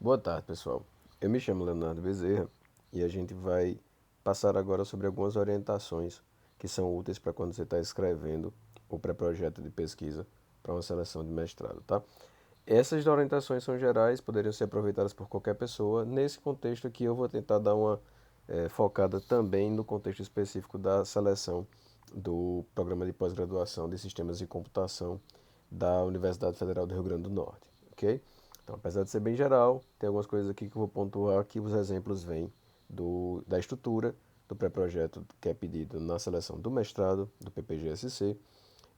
Boa tarde, pessoal. Eu me chamo Leonardo Bezerra e a gente vai passar agora sobre algumas orientações que são úteis para quando você está escrevendo o pré-projeto de pesquisa para uma seleção de mestrado, tá? Essas orientações são gerais, poderiam ser aproveitadas por qualquer pessoa. Nesse contexto aqui, eu vou tentar dar uma focada também no contexto específico da seleção do programa de pós-graduação de Sistemas de Computação da Universidade Federal do Rio Grande do Norte, ok? Então, apesar de ser bem geral, tem algumas coisas aqui que eu vou pontuar que os exemplos vêm da estrutura do pré-projeto que é pedido na seleção do mestrado, do PPGSC,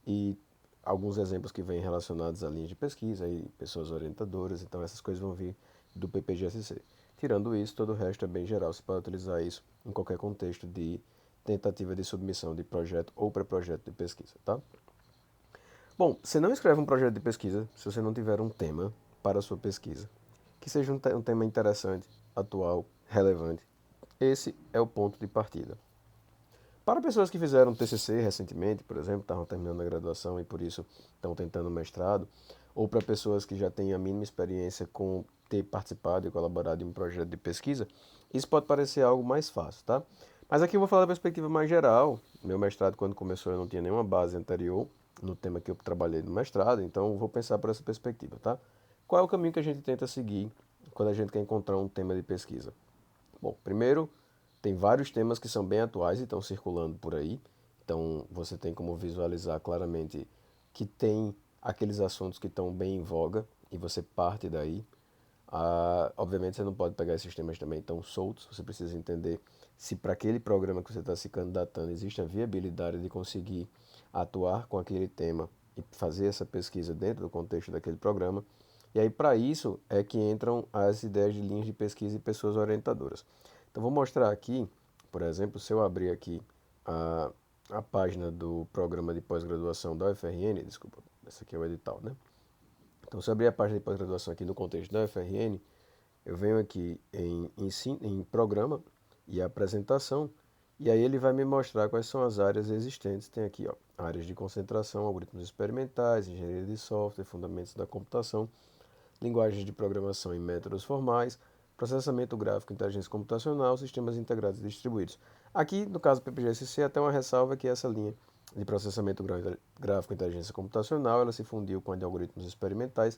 e alguns exemplos que vêm relacionados a linhas de pesquisa e pessoas orientadoras, então essas coisas vão vir do PPGSC. Tirando isso, todo o resto é bem geral, você pode utilizar isso em qualquer contexto de tentativa de submissão de projeto ou pré-projeto de pesquisa, tá? Bom, você não escreve um projeto de pesquisa se você não tiver um tema para a sua pesquisa, que seja um tema interessante, atual, relevante. Esse é o ponto de partida. Para pessoas que fizeram TCC recentemente, por exemplo, estavam terminando a graduação e por isso estão tentando mestrado, ou para pessoas que já têm a mínima experiência com ter participado e colaborado em um projeto de pesquisa, isso pode parecer algo mais fácil, tá? Mas aqui eu vou falar da perspectiva mais geral. Meu mestrado, quando começou, eu não tinha nenhuma base anterior no tema que eu trabalhei no mestrado, então eu vou pensar por essa perspectiva, tá? Qual é o caminho que a gente tenta seguir quando a gente quer encontrar um tema de pesquisa? Bom, primeiro, tem vários temas que são bem atuais e estão circulando por aí. Então, você tem como visualizar claramente que tem aqueles assuntos que estão bem em voga e você parte daí. Obviamente, você não pode pegar esses temas também tão soltos. Você precisa entender se para aquele programa que você está se candidatando existe a viabilidade de conseguir atuar com aquele tema e fazer essa pesquisa dentro do contexto daquele programa. E aí, para isso, é que entram as ideias de linhas de pesquisa e pessoas orientadoras. Então, vou mostrar aqui, por exemplo, se eu abrir aqui a, a página do programa de pós-graduação da UFRN, desculpa, esse aqui é o edital, né? Então, se eu abrir a página de pós-graduação aqui no contexto da UFRN, eu venho aqui em programa e apresentação, e aí ele vai me mostrar quais são as áreas existentes. Tem aqui, ó, áreas de concentração, algoritmos experimentais, engenharia de software, fundamentos da computação, linguagens de programação e métodos formais, processamento gráfico, inteligência computacional, sistemas integrados e distribuídos. Aqui, no caso do PPGSC, até uma ressalva que essa linha de processamento gráfico e inteligência computacional, ela se fundiu com a de algoritmos experimentais.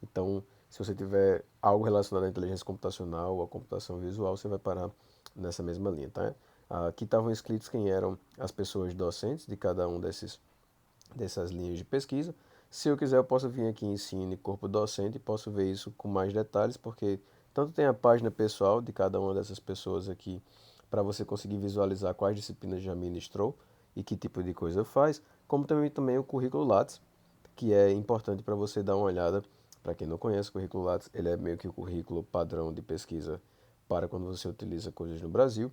Então, se você tiver algo relacionado à inteligência computacional ou à computação visual, você vai parar nessa mesma linha, tá? Aqui estavam escritos quem eram as pessoas docentes de cada um dessas linhas de pesquisa. Se eu quiser, eu posso vir aqui em ensino e corpo docente e posso ver isso com mais detalhes, porque tanto tem a página pessoal de cada uma dessas pessoas aqui, para você conseguir visualizar quais disciplinas já ministrou e que tipo de coisa faz, como também o currículo Lattes, que é importante para você dar uma olhada. Para quem não conhece o currículo Lattes, ele é meio que o currículo padrão de pesquisa para quando você utiliza coisas no Brasil.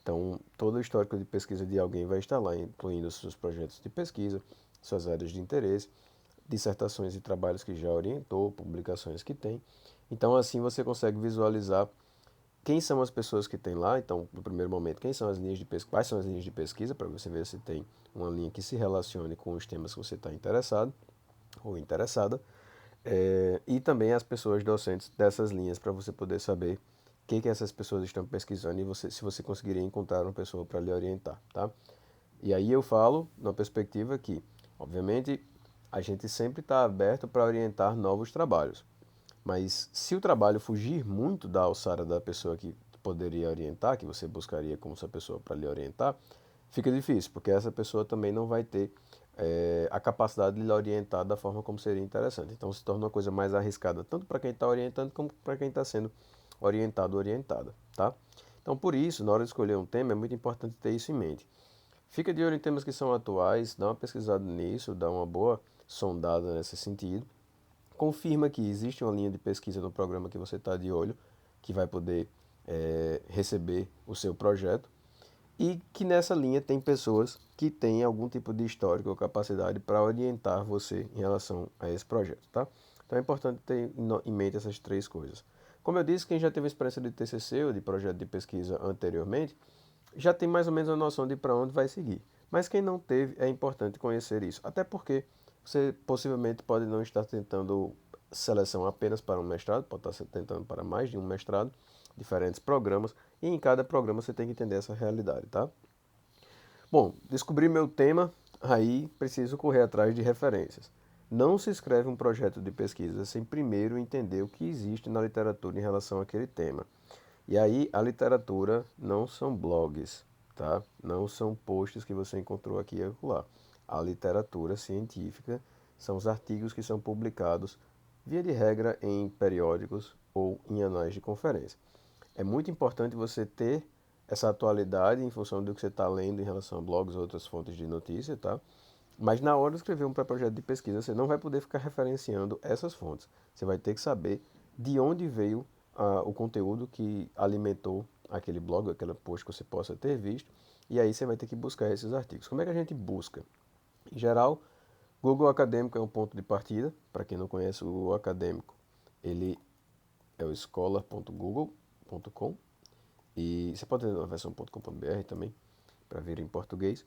Então, todo o histórico de pesquisa de alguém vai estar lá, incluindo seus projetos de pesquisa, suas áreas de interesse, dissertações e trabalhos que já orientou, publicações que tem. Então, assim você consegue visualizar quem são as pessoas que tem lá. Então, no primeiro momento, quem são as linhas de pesquisa, quais são as linhas de pesquisa, para você ver se tem uma linha que se relacione com os temas que você está interessado ou interessada. E também as pessoas docentes dessas linhas, para você poder saber o que essas pessoas estão pesquisando e se você conseguiria encontrar uma pessoa para lhe orientar, tá? E aí eu falo na perspectiva que, obviamente, a gente sempre está aberto para orientar novos trabalhos. Mas se o trabalho fugir muito da alçada da pessoa que poderia orientar, que você buscaria como sua pessoa para lhe orientar, fica difícil, porque essa pessoa também não vai ter a capacidade de lhe orientar da forma como seria interessante. Então se torna uma coisa mais arriscada, tanto para quem está orientando como para quem está sendo orientado ou orientada, tá? Então por isso, na hora de escolher um tema, é muito importante ter isso em mente. Fica de olho em temas que são atuais, dá uma pesquisada nisso, dá uma boa sondada nesse sentido. Confirma que existe uma linha de pesquisa no programa que você está de olho, que vai poder receber o seu projeto, e que nessa linha tem pessoas que têm algum tipo de histórico ou capacidade para orientar você em relação a esse projeto, tá? Então é importante ter em mente essas três coisas. Como eu disse, quem já teve experiência de TCC ou de projeto de pesquisa anteriormente, já tem mais ou menos uma noção de para onde vai seguir. Mas quem não teve, é importante conhecer isso. Até porque você possivelmente pode não estar tentando seleção apenas para um mestrado, pode estar tentando para mais de um mestrado, diferentes programas, e em cada programa você tem que entender essa realidade, tá? Bom, descobri meu tema, aí preciso correr atrás de referências. Não se escreve um projeto de pesquisa sem primeiro entender o que existe na literatura em relação àquele tema. E aí, a literatura não são blogs, tá? Não são posts que você encontrou aqui e acolá. A literatura científica são os artigos que são publicados, via de regra, em periódicos ou em anais de conferência. É muito importante você ter essa atualidade em função do que você está lendo em relação a blogs ou outras fontes de notícia, tá? Mas na hora de escrever um pré-projeto de pesquisa, você não vai poder ficar referenciando essas fontes. Você vai ter que saber de onde veio o conteúdo que alimentou aquele blog, aquela post que você possa ter visto, e aí você vai ter que buscar esses artigos. Como é que a gente busca? Em geral, Google Acadêmico é um ponto de partida. Para quem não conhece o Google Acadêmico, ele é o scholar.google.com e você pode ter na versão .com.br também, para vir em português.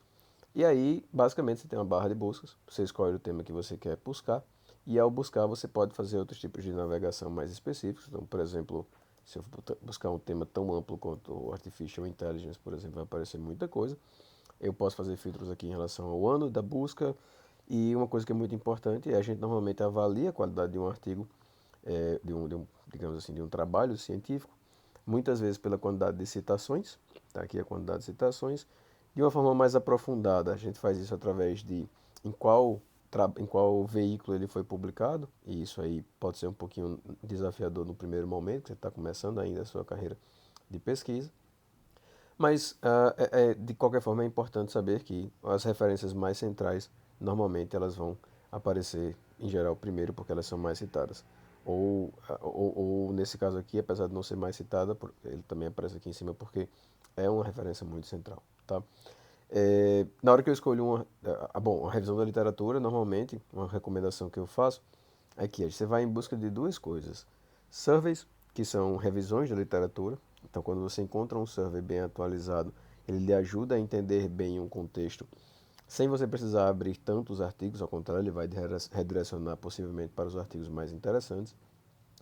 E aí, basicamente, você tem uma barra de buscas, você escolhe o tema que você quer buscar, e ao buscar você pode fazer outros tipos de navegação mais específicos. Então, por exemplo, se eu buscar um tema tão amplo quanto o Artificial Intelligence, por exemplo, vai aparecer muita coisa. Eu posso fazer filtros aqui em relação ao ano da busca, e uma coisa que é muito importante é a gente normalmente avalia a qualidade de um artigo, digamos assim, de um trabalho científico, muitas vezes pela quantidade de citações, tá aqui a quantidade de citações, de uma forma mais aprofundada. A gente faz isso através de em qual, em qual veículo ele foi publicado, e isso aí pode ser um pouquinho desafiador no primeiro momento, que você está começando ainda a sua carreira de pesquisa. Mas, de qualquer forma, é importante saber que as referências mais centrais, normalmente, elas vão aparecer, em geral, primeiro, porque elas são mais citadas. Ou nesse caso aqui, apesar de não ser mais citada, ele também aparece aqui em cima porque é uma referência muito central, tá? Na hora que eu escolho bom, a revisão da literatura, normalmente, uma recomendação que eu faço é que você vai em busca de duas coisas. Surveys, que são revisões da literatura. Então, quando você encontra um survey bem atualizado, ele lhe ajuda a entender bem um contexto, sem você precisar abrir tantos artigos, ao contrário, ele vai redirecionar possivelmente para os artigos mais interessantes.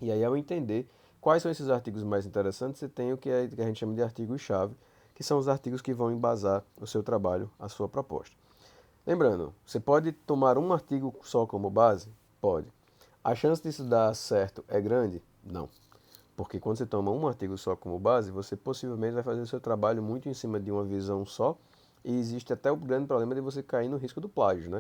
E aí, ao entender quais são esses artigos mais interessantes, você tem o que a gente chama de artigos-chave, que são os artigos que vão embasar o seu trabalho, a sua proposta. Lembrando, você pode tomar um artigo só como base? Pode. A chance disso dar certo é grande? Não. Porque quando você toma um artigo só como base, você possivelmente vai fazer o seu trabalho muito em cima de uma visão só, e existe até o grande problema de você cair no risco do plágio, né?